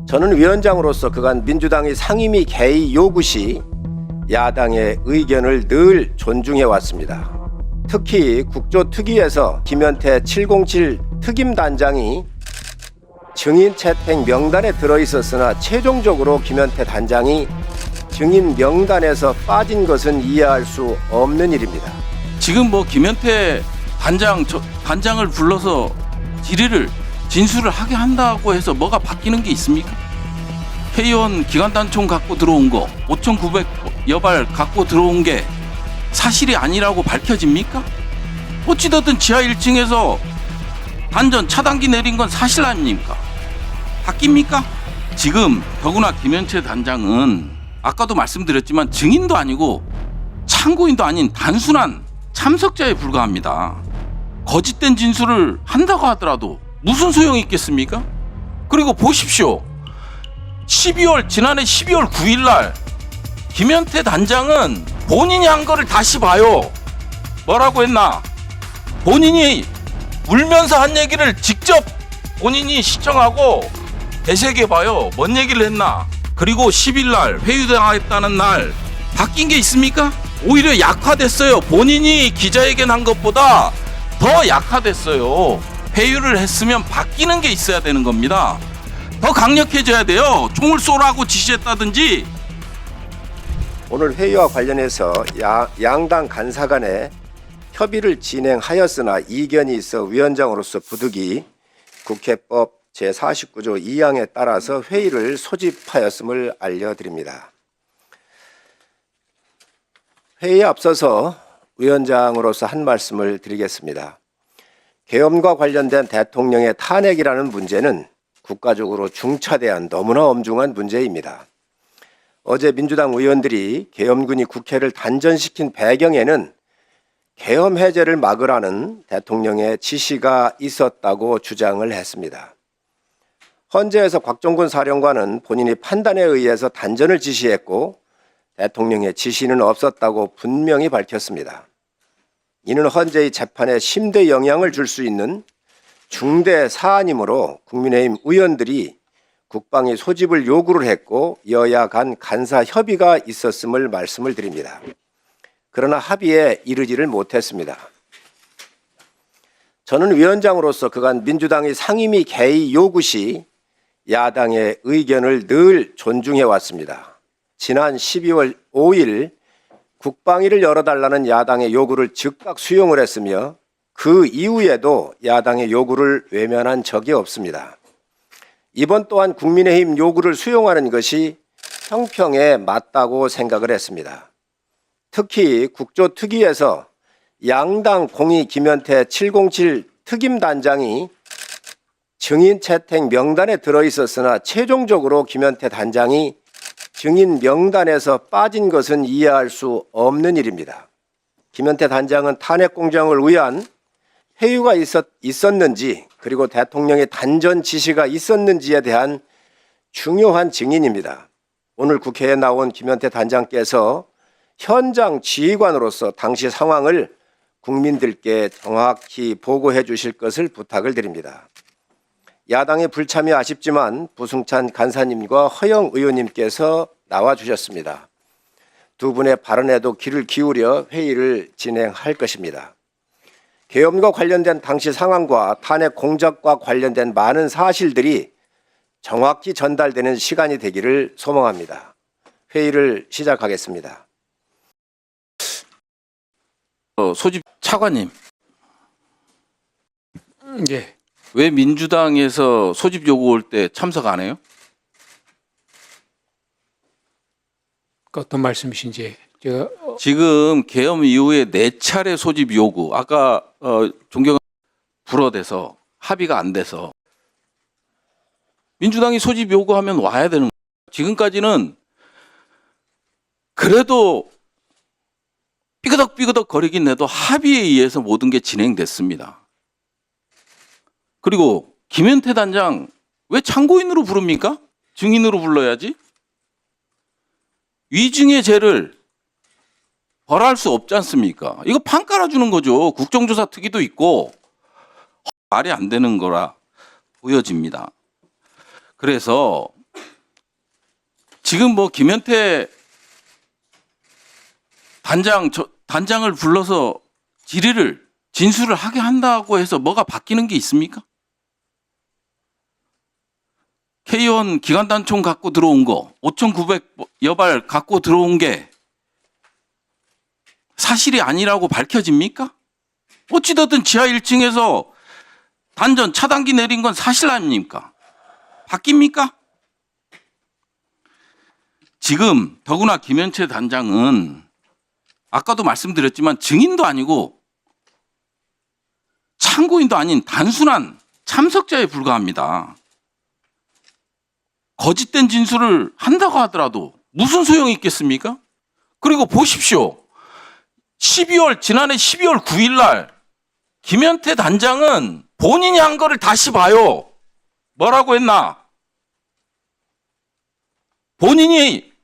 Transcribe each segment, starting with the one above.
저는 위원장으로서 그간 민주당의 상임위 개의 요구 시 야당의 의견을 늘 존중해 왔습니다. 특히 국조특위에서 김현태 707 특임단장이 증인 채택 명단에 들어있었으나 최종적으로 김현태 단장이 증인 명단에서 빠진 것은 이해할 수 없는 일입니다. 지금 김현태 단장을 불러서 질의를 진술을 하게 한다고 해서 뭐가 바뀌는 게 있습니까? 회의원 기관단총 갖고 들어온 거 5,900여 발 갖고 들어온 게 사실이 아니라고 밝혀집니까? 어찌됐든 지하 1층에서 단전 차단기 내린 건 사실 아닙니까? 바뀝니까? 지금 더구나 김현태 단장은 아까도 말씀드렸지만 증인도 아니고 참고인도 아닌 단순한 참석자에 불과합니다. 거짓된 진술을 한다고 하더라도 무슨 소용이 있겠습니까? 그리고 보십시오. 지난해 12월 9일 날 김현태 단장은 본인이 한 거를 다시 봐요. 뭐라고 했나? 본인이 울면서 한 얘기를 직접 본인이 시청하고 되새겨봐요. 뭔 얘기를 했나? 그리고 10일 날 회유당했다는 날 바뀐 게 있습니까? 오히려 약화됐어요. 본인이 기자회견 한 것보다 더 약화됐어요. 회유를 했으면 바뀌는 게 있어야 되는 겁니다. 더 강력해져야 돼요. 총을 쏘라고 지시했다든지. 오늘 회의와 관련해서 양당 간사 간에 협의를 진행하였으나 이견이 있어 위원장으로서 부득이 국회법 제49조 2항에 따라서 회의를 소집하였음을 알려드립니다. 회의에 앞서서 위원장으로서 한 말씀을 드리겠습니다. 계엄과 관련된 대통령의 탄핵이라는 문제는 국가적으로 중차대한 너무나 엄중한 문제입니다. 어제 민주당 의원들이 계엄군이 국회를 단전시킨 배경에는 계엄 해제를 막으라는 대통령의 지시가 있었다고 주장을 했습니다. 헌재에서 곽종근 사령관은 본인이 판단에 의해서 단전을 지시했고 대통령의 지시는 없었다고 분명히 밝혔습니다. 이는 헌재의 재판에 심대 영향을 줄 수 있는 중대 사안이므로 국민의힘 의원들이 국방위 소집을 요구를 했고 여야 간 간사 협의가 있었음을 말씀을 드립니다. 그러나 합의에 이르지를 못했습니다. 저는 위원장으로서 그간 민주당의 상임위 개의 요구 시 야당의 의견을 늘 존중해 왔습니다. 지난 12월 5일 국방위를 열어달라는 야당의 요구를 즉각 수용을 했으며 그 이후에도 야당의 요구를 외면한 적이 없습니다. 이번 또한 국민의힘 요구를 수용하는 것이 형평에 맞다고 생각을 했습니다. 특히 국조특위에서 양당 공의 김현태 707 특임단장이 증인 채택 명단에 들어있었으나 최종적으로 김현태 단장이 증인 명단에서 빠진 것은 이해할 수 없는 일입니다. 김현태 단장은 탄핵 공정을 위한 회유가 있었는지 그리고 대통령의 단전 지시가 있었는지에 대한 중요한 증인입니다. 오늘 국회에 나온 김현태 단장께서 현장 지휘관으로서 당시 상황을 국민들께 정확히 보고해 주실 것을 부탁을 드립니다. 야당의 불참이 아쉽지만 부승찬 간사님과 허영 의원님께서 나와주셨습니다. 두 분의 발언에도 귀를 기울여 회의를 진행할 것입니다. 계엄과 관련된 당시 상황과 탄핵 공작과 관련된 많은 사실들이 정확히 전달되는 시간이 되기를 소망합니다. 회의를 시작하겠습니다. 소집 차관님. 예. 왜 민주당에서 소집 요구 올 때 참석 안 해요? 어떤 말씀이신지 제가 지금 계엄 이후에 4차례 소집 요구, 아까 존경한 불어대서 합의가 안 돼서 민주당이 소집 요구하면 와야 되는 거예요. 지금까지는 그래도 삐그덕 거리긴 해도 합의에 의해서 모든 게 진행됐습니다. 그리고 김현태 단장 왜 참고인으로 부릅니까? 증인으로 불러야지. 위증의 죄를 벌할 수 없지 않습니까? 이거 판 깔아주는 거죠. 국정조사 특위도 있고 말이 안 되는 거라 보여집니다. 그래서 지금 뭐 김현태 단장을 불러서 진술을 하게 한다고 해서 뭐가 바뀌는 게 있습니까? K1 기관단총 갖고 들어온 거 5,900여 발 갖고 들어온 게 사실이 아니라고 밝혀집니까? 어찌됐든 지하 1층에서 단전 차단기 내린 건 사실 아닙니까? 바뀝니까? 지금 더구나 김현태 단장은 아까도 말씀드렸지만 증인도 아니고 참고인도 아닌 단순한 참석자에 불과합니다. 거짓된 진술을 한다고 하더라도 무슨 소용이 있겠습니까? 그리고 보십시오. 지난해 12월 9일 날 김현태 단장은 본인이 한 거를 다시 봐요. 뭐라고 했나? 본인이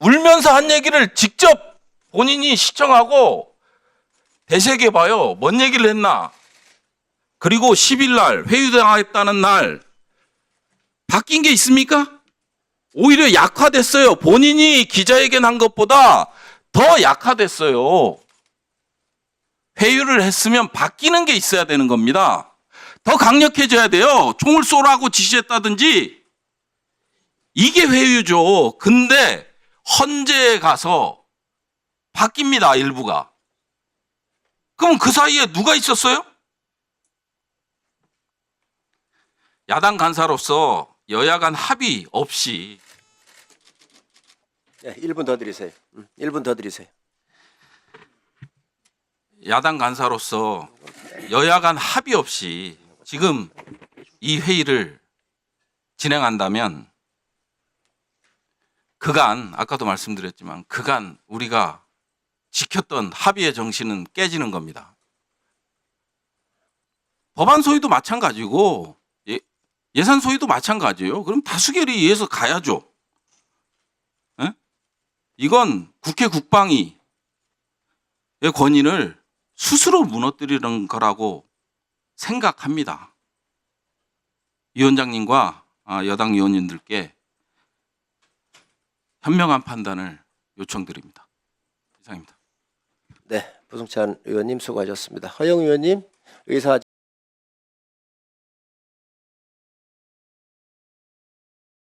울면서 한 얘기를 직접 본인이 시청하고 되새겨 봐요. 뭔 얘기를 했나? 그리고 10일 날 회유당했다는 날 바뀐 게 있습니까? 오히려 약화됐어요. 본인이 기자회견 한 것보다 더 약화됐어요. 회유를 했으면 바뀌는 게 있어야 되는 겁니다. 더 강력해져야 돼요. 총을 쏘라고 지시했다든지. 이게 회유죠. 근데 헌재에 가서 바뀝니다. 일부가. 그럼 그 사이에 누가 있었어요? 야당 간사로서 여야 간 합의 없이 네, 1분 더 드리세요. 1분 더 드리세요. 야당 간사로서 여야 간 합의 없이 지금 이 회의를 진행한다면 그간 아까도 말씀드렸지만 그간 우리가 지켰던 합의의 정신은 깨지는 겁니다. 법안 소위도 마찬가지고 예산 소위도 마찬가지예요. 그럼 다수결에 의해서 가야죠. 에? 이건 국회 국방위의 권위를 스스로 무너뜨리는 거라고 생각합니다. 위원장님과 여당 의원님들께 현명한 판단을 요청드립니다. 이상입니다. 네, 부승찬 의원님 수고하셨습니다. 허영 의원님 의사